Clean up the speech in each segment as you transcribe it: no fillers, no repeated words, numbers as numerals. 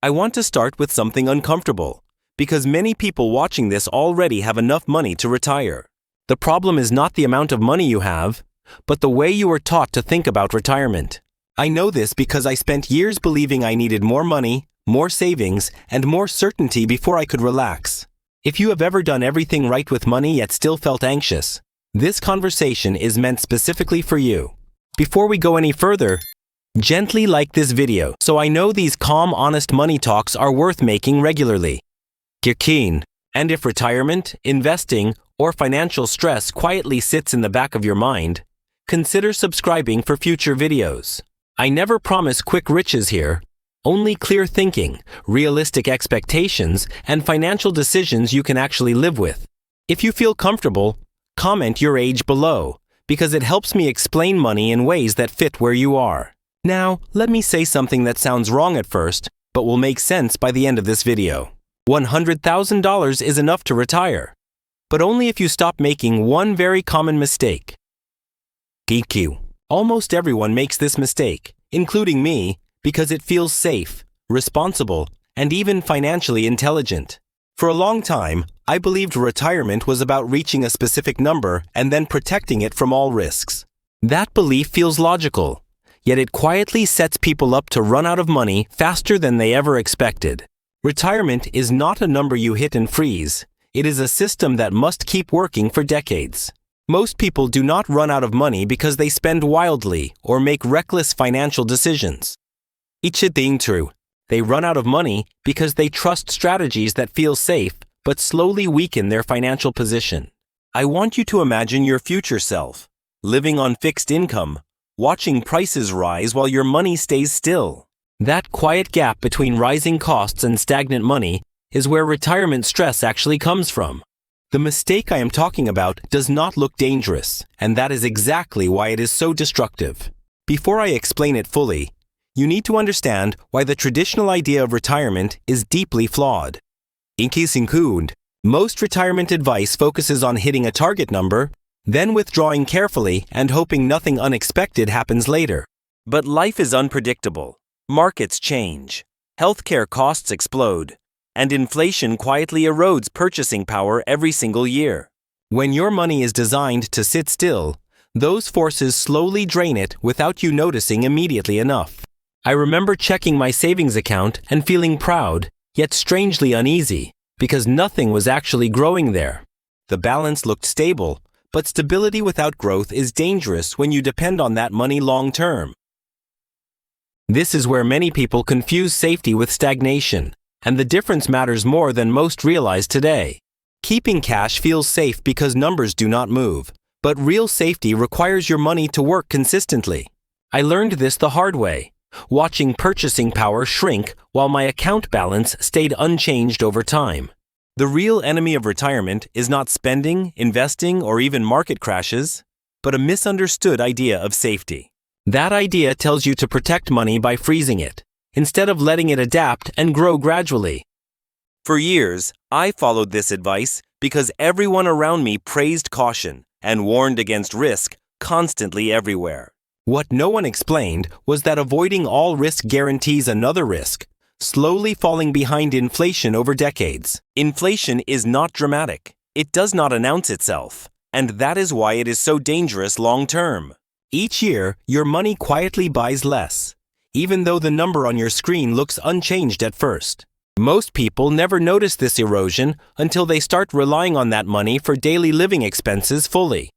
I want to start with something uncomfortable, because many people watching this already have enough money to retire. The problem is not the amount of money you have, but the way you are taught to think about retirement. I know this because I spent years believing I needed more money, more savings, and more certainty before I could relax. If you have ever done everything right with money yet still felt anxious, this conversation is meant specifically for you. Before we go any further, gently like this video so I know these calm, honest money talks are worth making regularly. You're keen, and if retirement, investing, or financial stress quietly sits in the back of your mind, consider subscribing for future videos. I never promise quick riches here, only clear thinking, realistic expectations, and financial decisions you can actually live with. If you feel comfortable, comment your age below, because it helps me explain money in ways that fit where you are. Now, let me say something that sounds wrong at first, but will make sense by the end of this video. $100,000 is enough to retire, but only if you stop making one very common mistake. EQ. Almost everyone makes this mistake, including me, because it feels safe, responsible, and even financially intelligent. For a long time, I believed retirement was about reaching a specific number and then protecting it from all risks. That belief feels logical, yet it quietly sets people up to run out of money faster than they ever expected. Retirement is not a number you hit and freeze. It is a system that must keep working for decades. Most people do not run out of money because they spend wildly or make reckless financial decisions. It's true. They run out of money because they trust strategies that feel safe but slowly weaken their financial position. I want you to imagine your future self, living on fixed income, watching prices rise while your money stays still. That quiet gap between rising costs and stagnant money is where retirement stress actually comes from. The mistake I am talking about does not look dangerous, and that is exactly why it is so destructive. Before I explain it fully, you need to understand why the traditional idea of retirement is deeply flawed. Most retirement advice focuses on hitting a target number, then withdrawing carefully and hoping nothing unexpected happens later. But life is unpredictable. Markets change, healthcare costs explode, and inflation quietly erodes purchasing power every single year. When your money is designed to sit still, those forces slowly drain it without you noticing immediately enough. I remember checking my savings account and feeling proud, yet strangely uneasy, because nothing was actually growing there. The balance looked stable, but stability without growth is dangerous when you depend on that money long term. This is where many people confuse safety with stagnation, and the difference matters more than most realize today. Keeping cash feels safe because numbers do not move, but real safety requires your money to work consistently. I learned this the hard way, watching purchasing power shrink while my account balance stayed unchanged over time. The real enemy of retirement is not spending, investing, or even market crashes, but a misunderstood idea of safety. That idea tells you to protect money by freezing it, instead of letting it adapt and grow gradually. For years, I followed this advice because everyone around me praised caution and warned against risk constantly everywhere. What no one explained was that avoiding all risk guarantees another risk, slowly falling behind inflation over decades. Inflation is not dramatic. It does not announce itself, and that is why it is so dangerous long term. Each year, your money quietly buys less, even though the number on your screen looks unchanged at first. Most people never notice this erosion until they start relying on that money for daily living expenses fully.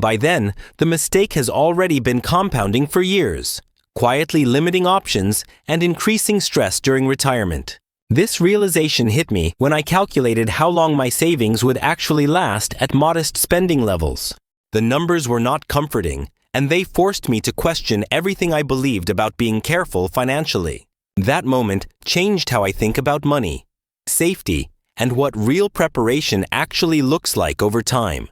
By then, the mistake has already been compounding for years, quietly limiting options and increasing stress during retirement. This realization hit me when I calculated how long my savings would actually last at modest spending levels. The numbers were not comforting, and they forced me to question everything I believed about being careful financially. That moment changed how I think about money, safety, and what real preparation actually looks like over time.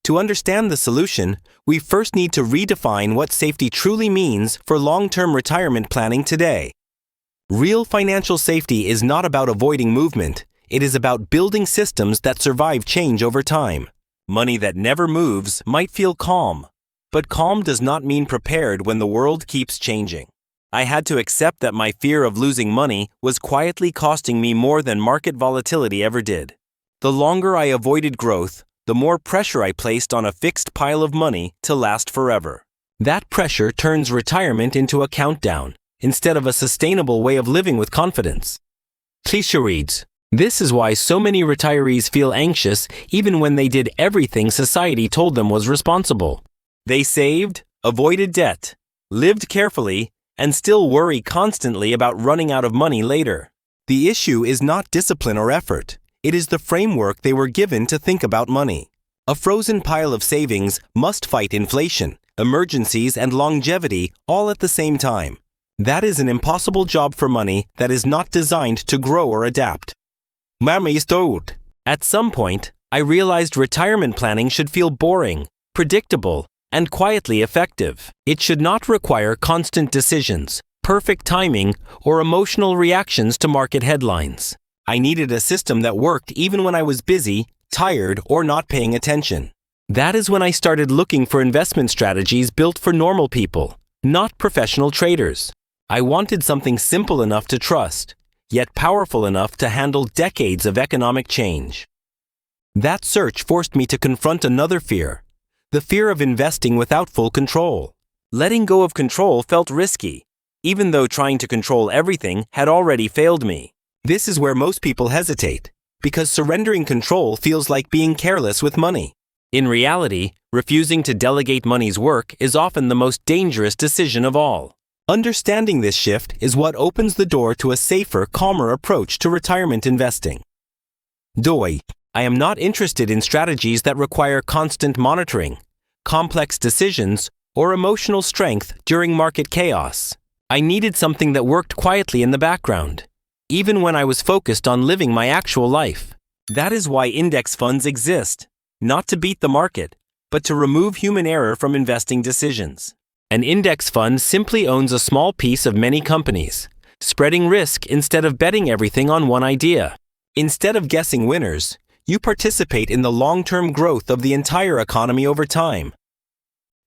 To understand the solution, we first need to redefine what safety truly means for long-term retirement planning today. Real financial safety is not about avoiding movement. It is about building systems that survive change over time. Money that never moves might feel calm, but calm does not mean prepared when the world keeps changing. I had to accept that my fear of losing money was quietly costing me more than market volatility ever did. The longer I avoided growth, the more pressure I placed on a fixed pile of money to last forever. That pressure turns retirement into a countdown, instead of a sustainable way of living with confidence. Cliché reads, "This is why so many retirees feel anxious even when they did everything society told them was responsible. They saved, avoided debt, lived carefully, and still worry constantly about running out of money later." The issue is not discipline or effort. It is the framework they were given to think about money. A frozen pile of savings must fight inflation, emergencies, and longevity all at the same time. That is an impossible job for money that is not designed to grow or adapt. At some point, I realized retirement planning should feel boring, predictable, and quietly effective. It should not require constant decisions, perfect timing, or emotional reactions to market headlines. I needed a system that worked even when I was busy, tired, or not paying attention. That is when I started looking for investment strategies built for normal people, not professional traders. I wanted something simple enough to trust, yet powerful enough to handle decades of economic change. That search forced me to confront another fear, the fear of investing without full control. Letting go of control felt risky, even though trying to control everything had already failed me. This is where most people hesitate, because surrendering control feels like being careless with money. In reality, refusing to delegate money's work is often the most dangerous decision of all. Understanding this shift is what opens the door to a safer, calmer approach to retirement investing. I am not interested in strategies that require constant monitoring, complex decisions, or emotional strength during market chaos. I needed something that worked quietly in the background, even when I was focused on living my actual life. That is why index funds exist, not to beat the market, but to remove human error from investing decisions. An index fund simply owns a small piece of many companies, spreading risk instead of betting everything on one idea. Instead of guessing winners, you participate in the long-term growth of the entire economy over time.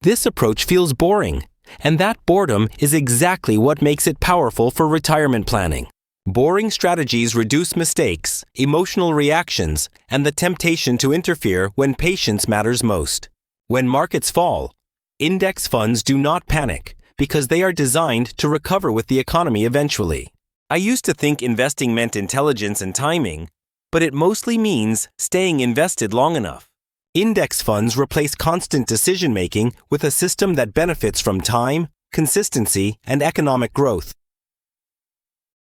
This approach feels boring, and that boredom is exactly what makes it powerful for retirement planning. Boring strategies reduce mistakes, emotional reactions, and the temptation to interfere when patience matters most. When markets fall, index funds do not panic because they are designed to recover with the economy eventually. I used to think investing meant intelligence and timing, but it mostly means staying invested long enough. Index funds replace constant decision-making with a system that benefits from time, consistency, and economic growth.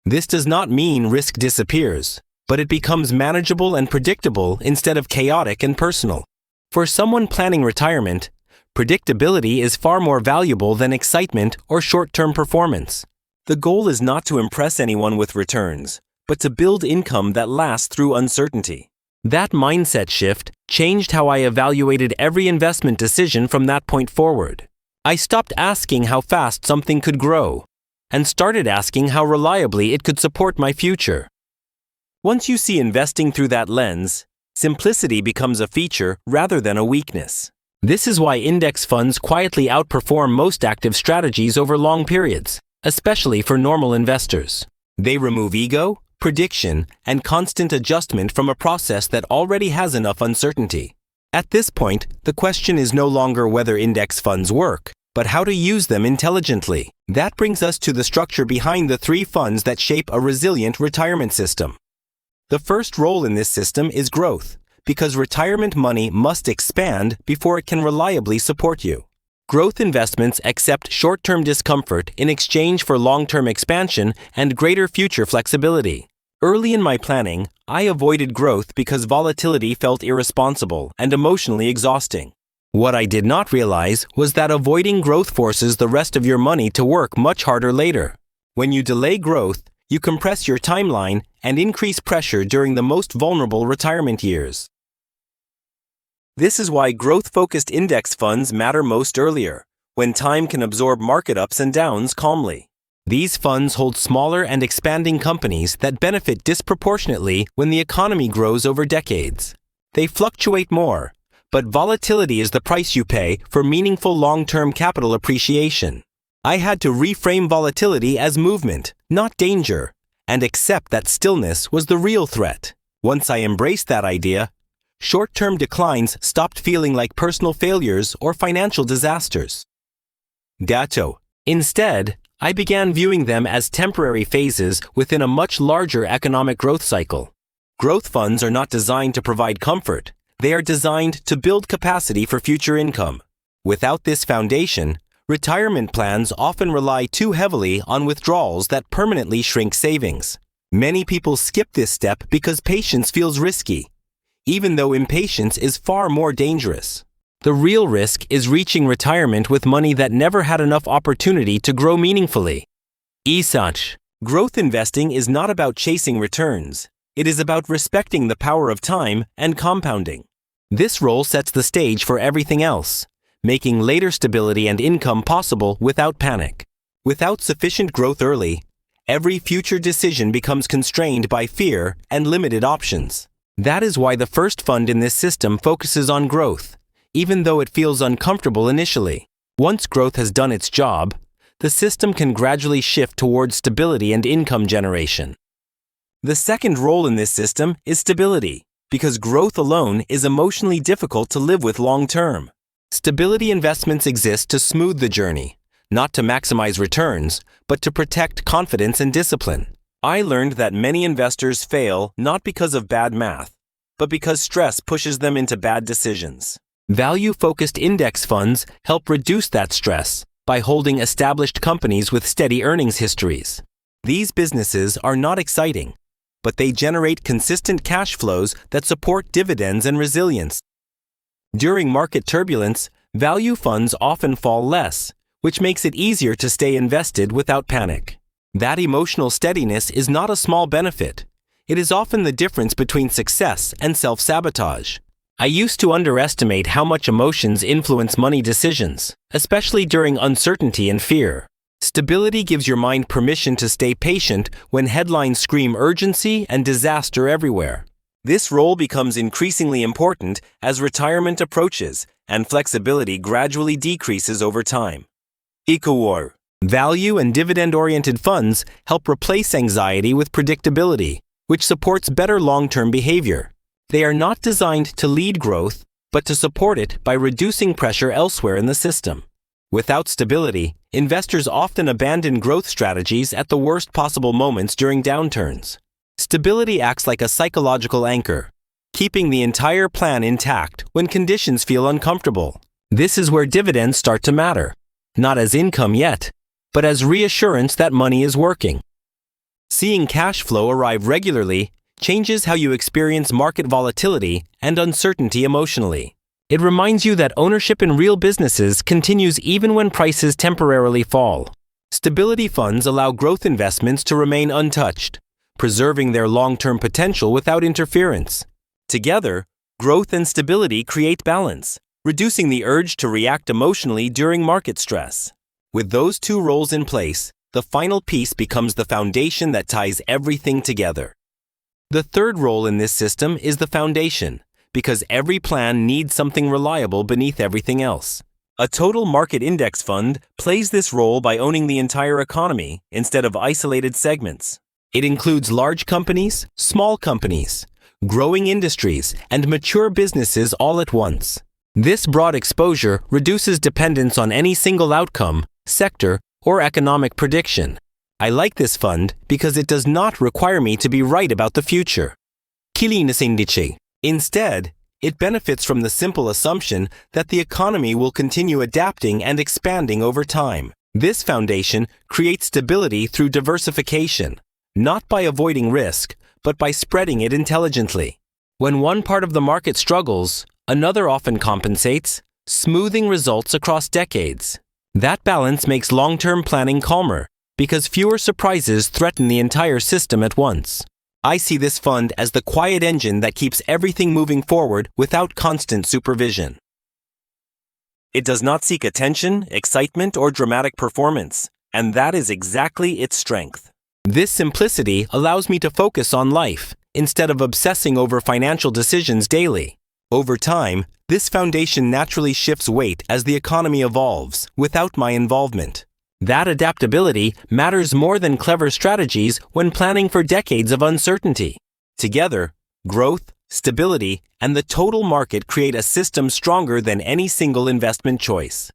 This does not mean risk disappears, but it becomes manageable and predictable instead of chaotic and personal. For someone planning retirement, predictability is far more valuable than excitement or short-term performance. The goal is not to impress anyone with returns, but to build income that lasts through uncertainty. That mindset shift changed how I evaluated every investment decision from that point forward. I stopped asking how fast something could grow, and started asking how reliably it could support my future. Once you see investing through that lens, simplicity becomes a feature rather than a weakness. This is why index funds quietly outperform most active strategies over long periods, especially for normal investors. They remove ego, prediction, and constant adjustment from a process that already has enough uncertainty. At this point, the question is no longer whether index funds work, but how to use them intelligently. That brings us to the structure behind the 3 funds that shape a resilient retirement system. The first role in this system is growth, because retirement money must expand before it can reliably support you. Growth investments accept short-term discomfort in exchange for long-term expansion and greater future flexibility. Early in my planning, I avoided growth because volatility felt irresponsible and emotionally exhausting. What I did not realize was that avoiding growth forces the rest of your money to work much harder later. When you delay growth, you compress your timeline and increase pressure during the most vulnerable retirement years. This is why growth-focused index funds matter most earlier, when time can absorb market ups and downs calmly. These funds hold smaller and expanding companies that benefit disproportionately when the economy grows over decades. They fluctuate more, but volatility is the price you pay for meaningful long-term capital appreciation. I had to reframe volatility as movement, not danger, and accept that stillness was the real threat. Once I embraced that idea, short-term declines stopped feeling like personal failures or financial disasters. Gato. Instead, I began viewing them as temporary phases within a much larger economic growth cycle. Growth funds are not designed to provide comfort. They are designed to build capacity for future income. Without this foundation, retirement plans often rely too heavily on withdrawals that permanently shrink savings. Many people skip this step because patience feels risky, even though impatience is far more dangerous. The real risk is reaching retirement with money that never had enough opportunity to grow meaningfully. Isach. Growth investing is not about chasing returns. It is about respecting the power of time and compounding. This role sets the stage for everything else, making later stability and income possible without panic. Without sufficient growth early, every future decision becomes constrained by fear and limited options. That is why the first fund in this system focuses on growth, even though it feels uncomfortable initially. Once growth has done its job, the system can gradually shift towards stability and income generation. The second role in this system is stability, because growth alone is emotionally difficult to live with long-term. Stability investments exist to smooth the journey, not to maximize returns, but to protect confidence and discipline. I learned that many investors fail not because of bad math, but because stress pushes them into bad decisions. Value-focused index funds help reduce that stress by holding established companies with steady earnings histories. These businesses are not exciting, but they generate consistent cash flows that support dividends and resilience. During market turbulence, value funds often fall less, which makes it easier to stay invested without panic. That emotional steadiness is not a small benefit. It is often the difference between success and self-sabotage. I used to underestimate how much emotions influence money decisions, especially during uncertainty and fear. Stability gives your mind permission to stay patient when headlines scream urgency and disaster everywhere. This role becomes increasingly important as retirement approaches and flexibility gradually decreases over time. Equowar. Value and dividend-oriented funds help replace anxiety with predictability, which supports better long-term behavior. They are not designed to lead growth, but to support it by reducing pressure elsewhere in the system. Without stability, investors often abandon growth strategies at the worst possible moments during downturns. Stability acts like a psychological anchor, keeping the entire plan intact when conditions feel uncomfortable. This is where dividends start to matter, not as income yet, but as reassurance that money is working. Seeing cash flow arrive regularly changes how you experience market volatility and uncertainty emotionally. It reminds you that ownership in real businesses continues even when prices temporarily fall. Stability funds allow growth investments to remain untouched, preserving their long-term potential without interference. Together, growth and stability create balance, reducing the urge to react emotionally during market stress. With those two roles in place, the final piece becomes the foundation that ties everything together. The third role in this system is the foundation, because every plan needs something reliable beneath everything else. A total market index fund plays this role by owning the entire economy instead of isolated segments. It includes large companies, small companies, growing industries, and mature businesses all at once. This broad exposure reduces dependence on any single outcome, sector, or economic prediction. I like this fund because it does not require me to be right about the future. Kilinis. Instead, it benefits from the simple assumption that the economy will continue adapting and expanding over time. This foundation creates stability through diversification, not by avoiding risk, but by spreading it intelligently. When one part of the market struggles, another often compensates, smoothing results across decades. That balance makes long-term planning calmer, because fewer surprises threaten the entire system at once. I see this fund as the quiet engine that keeps everything moving forward without constant supervision. It does not seek attention, excitement, or dramatic performance, and that is exactly its strength. This simplicity allows me to focus on life, instead of obsessing over financial decisions daily. Over time, this foundation naturally shifts weight as the economy evolves, without my involvement. That adaptability matters more than clever strategies when planning for decades of uncertainty. Together, growth, stability, and the total market create a system stronger than any single investment choice.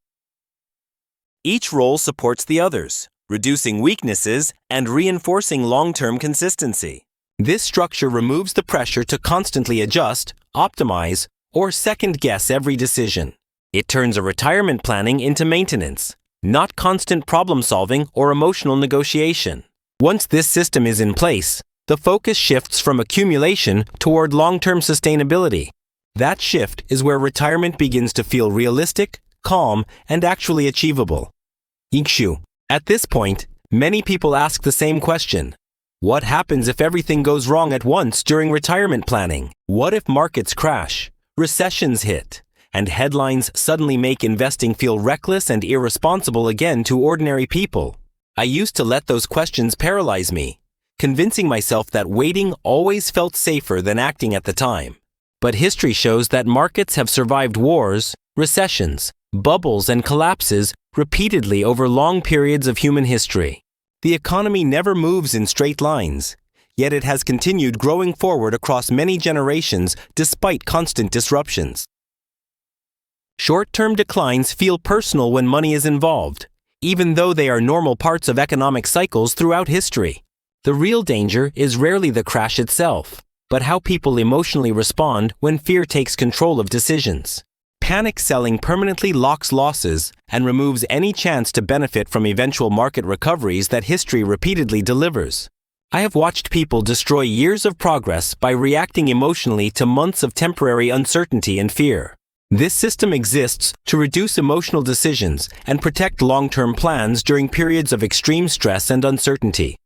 Each role supports the others, reducing weaknesses and reinforcing long-term consistency. This structure removes the pressure to constantly adjust, optimize, or second-guess every decision. It turns a retirement planning into maintenance, not constant problem-solving or emotional negotiation. Once this system is in place, the focus shifts from accumulation toward long-term sustainability. That shift is where retirement begins to feel realistic, calm, and actually achievable. Ikshu. At this point, many people ask the same question. What happens if everything goes wrong at once during retirement planning? What if markets crash, recessions hit, and headlines suddenly make investing feel reckless and irresponsible again to ordinary people? I used to let those questions paralyze me, convincing myself that waiting always felt safer than acting at the time. But history shows that markets have survived wars, recessions, bubbles, and collapses repeatedly over long periods of human history. The economy never moves in straight lines, yet it has continued growing forward across many generations despite constant disruptions. Short-term declines feel personal when money is involved, even though they are normal parts of economic cycles throughout history. The real danger is rarely the crash itself, but how people emotionally respond when fear takes control of decisions. Panic selling permanently locks losses and removes any chance to benefit from eventual market recoveries that history repeatedly delivers. I have watched people destroy years of progress by reacting emotionally to months of temporary uncertainty and fear. This system exists to reduce emotional decisions and protect long-term plans during periods of extreme stress and uncertainty.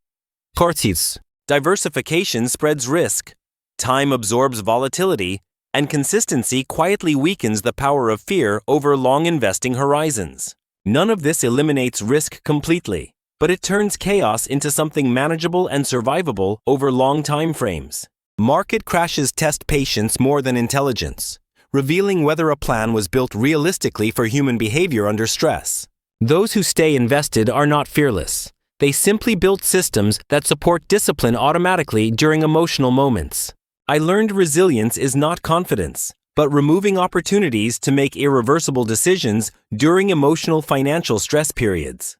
Cortis. Diversification spreads risk. Time absorbs volatility, and consistency quietly weakens the power of fear over long investing horizons. None of this eliminates risk completely, but it turns chaos into something manageable and survivable over long time frames. Market crashes test patience more than intelligence, revealing whether a plan was built realistically for human behavior under stress. Those who stay invested are not fearless. They simply built systems that support discipline automatically during emotional moments. I learned resilience is not confidence, but removing opportunities to make irreversible decisions during emotional financial stress periods.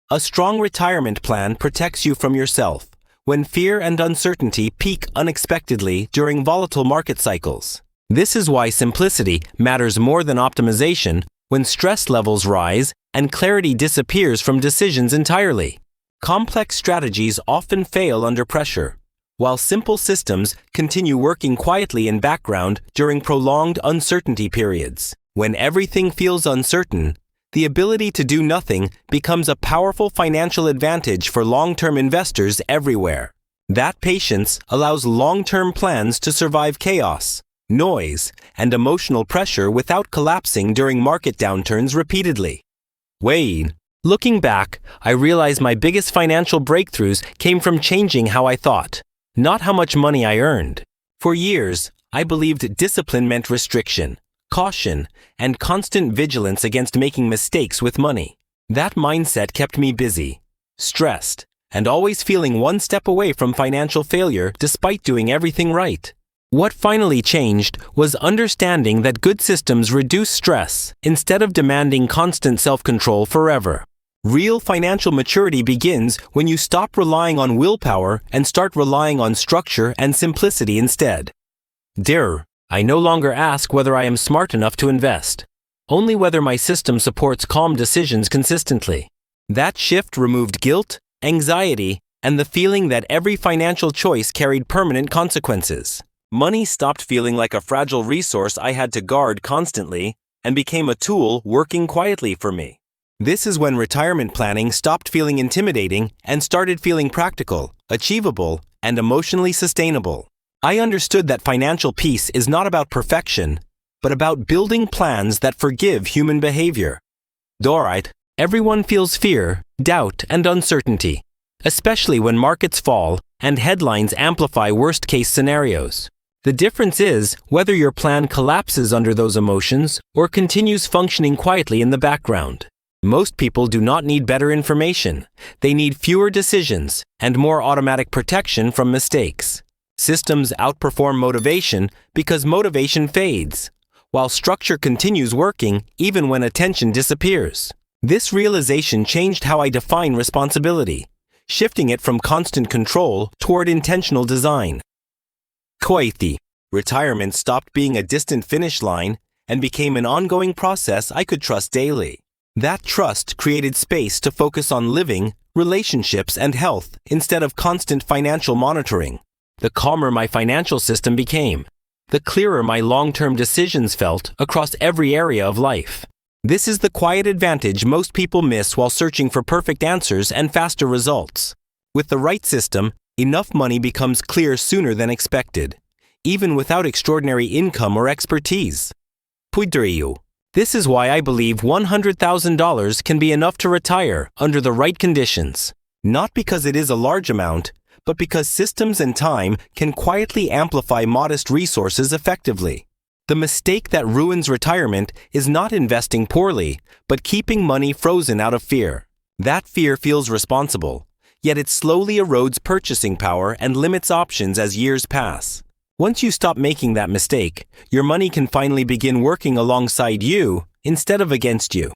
A strong retirement plan protects you from yourself when fear and uncertainty peak unexpectedly during volatile market cycles. This is why simplicity matters more than optimization when stress levels rise and clarity disappears from decisions entirely. Complex strategies often fail under pressure, while simple systems continue working quietly in background during prolonged uncertainty periods. When everything feels uncertain, the ability to do nothing becomes a powerful financial advantage for long-term investors everywhere. That patience allows long-term plans to survive chaos, noise, and emotional pressure without collapsing during market downturns repeatedly. Wade. Looking back, I realize my biggest financial breakthroughs came from changing how I thought, not how much money I earned. For years, I believed discipline meant restriction, caution, and constant vigilance against making mistakes with money. That mindset kept me busy, stressed, and always feeling one step away from financial failure despite doing everything right. What finally changed was understanding that good systems reduce stress instead of demanding constant self-control forever. Real financial maturity begins when you stop relying on willpower and start relying on structure and simplicity instead. Dear, I no longer ask whether I am smart enough to invest, only whether my system supports calm decisions consistently. That shift removed guilt, anxiety, and the feeling that every financial choice carried permanent consequences. Money stopped feeling like a fragile resource I had to guard constantly and became a tool working quietly for me. This is when retirement planning stopped feeling intimidating and started feeling practical, achievable, and emotionally sustainable. I understood that financial peace is not about perfection, but about building plans that forgive human behavior. Alright, everyone feels fear, doubt, and uncertainty, especially when markets fall and headlines amplify worst-case scenarios. The difference is whether your plan collapses under those emotions or continues functioning quietly in the background. Most people do not need better information. They need fewer decisions and more automatic protection from mistakes. Systems outperform motivation because motivation fades, while structure continues working even when attention disappears. This realization changed how I define responsibility, shifting it from constant control toward intentional design. Koithi. Retirement stopped being a distant finish line and became an ongoing process I could trust daily. That trust created space to focus on living, relationships, and health instead of constant financial monitoring. The calmer my financial system became, the clearer my long-term decisions felt across every area of life. This is the quiet advantage most people miss while searching for perfect answers and faster results. With the right system, enough money becomes clear sooner than expected, even without extraordinary income or expertise. Puidriyu. This is why I believe $100,000 can be enough to retire under the right conditions. Not because it is a large amount, but because systems and time can quietly amplify modest resources effectively. The mistake that ruins retirement is not investing poorly, but keeping money frozen out of fear. That fear feels responsible, yet it slowly erodes purchasing power and limits options as years pass. Once you stop making that mistake, your money can finally begin working alongside you instead of against you.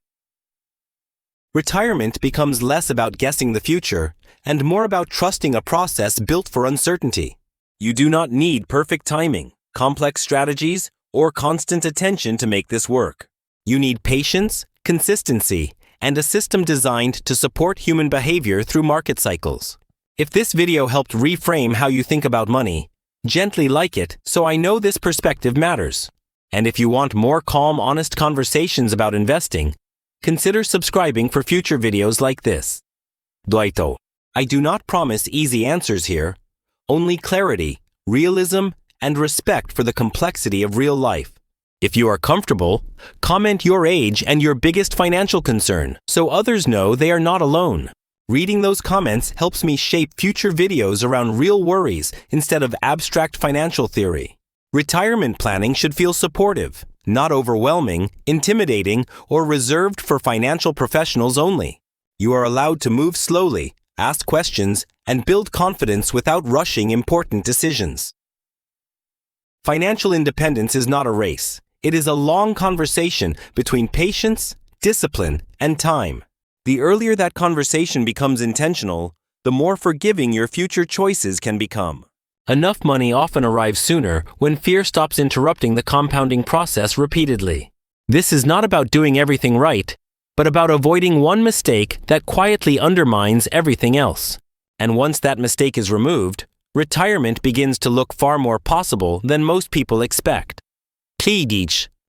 Retirement becomes less about guessing the future and more about trusting a process built for uncertainty. You do not need perfect timing, complex strategies, or constant attention to make this work. You need patience, consistency, and a system designed to support human behavior through market cycles. If this video helped reframe how you think about money, gently like it so I know this perspective matters. And if you want more calm, honest conversations about investing, consider subscribing for future videos like this. Dwaito. I do not promise easy answers here, only clarity, realism, and respect for the complexity of real life. If you are comfortable, comment your age and your biggest financial concern so others know they are not alone. Reading those comments helps me shape future videos around real worries instead of abstract financial theory. Retirement planning should feel supportive, not overwhelming, intimidating, or reserved for financial professionals only. You are allowed to move slowly, ask questions, and build confidence without rushing important decisions. Financial independence is not a race. It is a long conversation between patience, discipline, and time. The earlier that conversation becomes intentional, the more forgiving your future choices can become. Enough money often arrives sooner when fear stops interrupting the compounding process repeatedly. This is not about doing everything right, but about avoiding one mistake that quietly undermines everything else. And once that mistake is removed, retirement begins to look far more possible than most people expect. Klidich.